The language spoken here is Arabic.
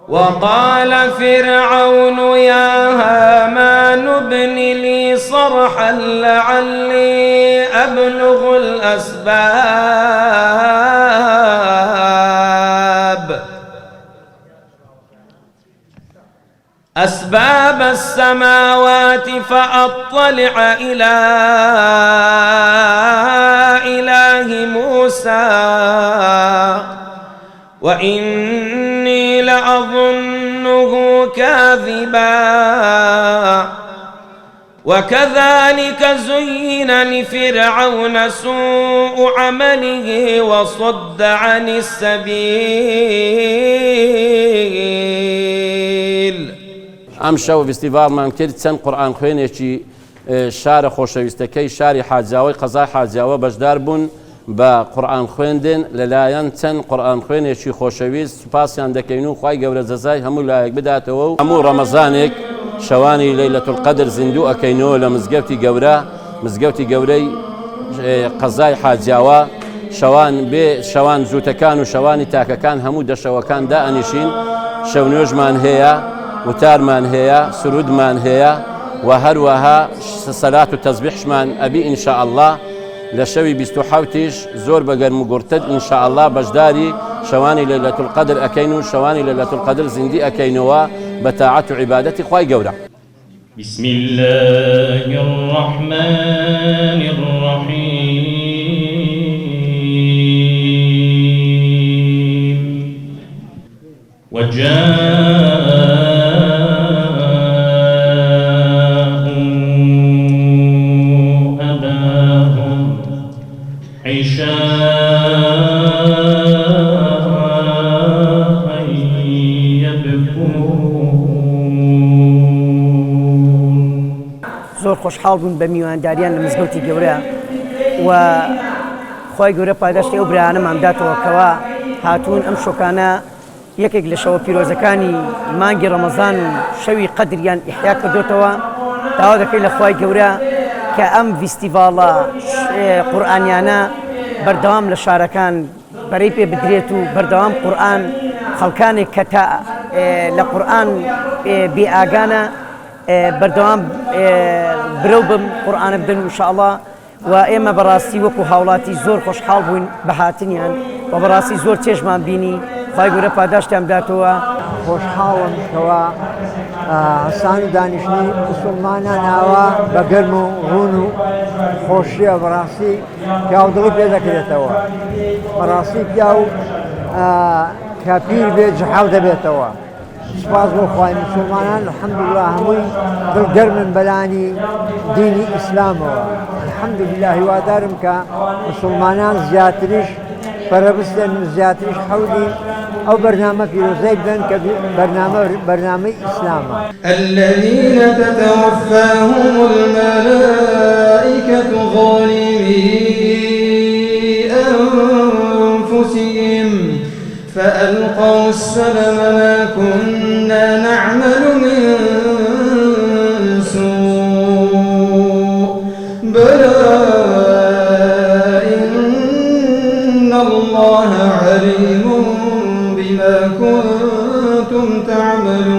وقال فرعون يا هامان ابن لي صرحا لعلي أبلغ أسباب السماوات فأطلع إلى إله موسى وإني لأظنه كاذبا وكذلك زين لفرعون سوء عمله وصد عن السبيل. ئەم شەو فستیڤاڵمان کرد چەند قورئان خوێنێکی شارە خۆشەویستەکەی شاری حاجاوەی قەزای حاجاوە بەشدار بوون بە قورئان خوێندن لەلایەن چەند قورئان خوێنێکی خۆشەویست سوپاسیان دەکەین و خوای گەورە جەزای هەموو لایەک بداتەوە و هەموو ڕەمەزانێک شەوانی لەیلەتول القەدر زیندوو ئەکەینەوە لە مزگەوتی گەورەی قەزای حاجاوە شەوان زووتەکان و شەوانی تاکەکان هەموو دەشەوەکان دائەنیشین شەو نوێژمان هەیە وتارمان هەیە سرودمان هەیە و هەروەها سەلات و تەسبیحشمان ئەبی ئینشاء الله لە شەوی 27 زۆر بەگەرم و گورتت ئینشاء الله بەشداری شەوانی لەیلەتول القەدر ئەکەین و شەوانی لەیلەتول القەدر زیندی ئەکەینەوە بە تاعەت و عیبادەتی خوای گەورە. بسم الله الرحمن الرحيم زۆر خۆشحاڵ بوون بە میوانداریان لە مزگەوتی گەورە و خۆی گەورە پاداشتی ئەو برایانەمان داتەوە کەوا هاتوون ئەم شۆکانە یەکێک لە شەوە پیرۆزەکانی مانگی ڕەمەزان و شەوی قەدریان ئیحیا کردوتەوە. داوا دەکەی لە خۆی گەورە کە ئەم فستیڤاڵە قورئانیانە بەردەوام لە شارەکان بەرەی پێ بدرێت و بەردەوام قورئان خەڵکانێک کە تا لە قورئان بێئاگانە بەردەوام برەو بم قورئانە بدەن ئینشاءالله و ئێمە بەڕاستی وەکو هاوڵاتی زۆر خۆشحاڵ بووین بە هاتنیان و بەڕاستی زۆر چێژمان بینی خوای گەورە پاداشتیان بداتەوە. خۆشحاڵم کەوا هەسان و دانیشتنی موسڵمانان هاوا بە گەرم و ڕوون و خۆشیە بەڕاستی پیاودڵی پێ دەکرێتەوە بەڕاستی پیا و کە پیر بێت جەحاو دەبێتەوە. سپاس بۆ خوای موسڵمانان الحەمدولله هەمووی دڵگەرمن بەلانی دینی ئیسلامەوە الحەمدولله هیوادارم کە موسڵمانان زیاتریش پەرەبستن زیاتریش حەولی أو برنامج يوزيك ذنك برنامج إسلام الذين تتوفاهم الملائكة ظالمي أنفسهم فألقوا السلم ما كنا نعمل من سوء بلى إن الله عليم بما كنتم تعملون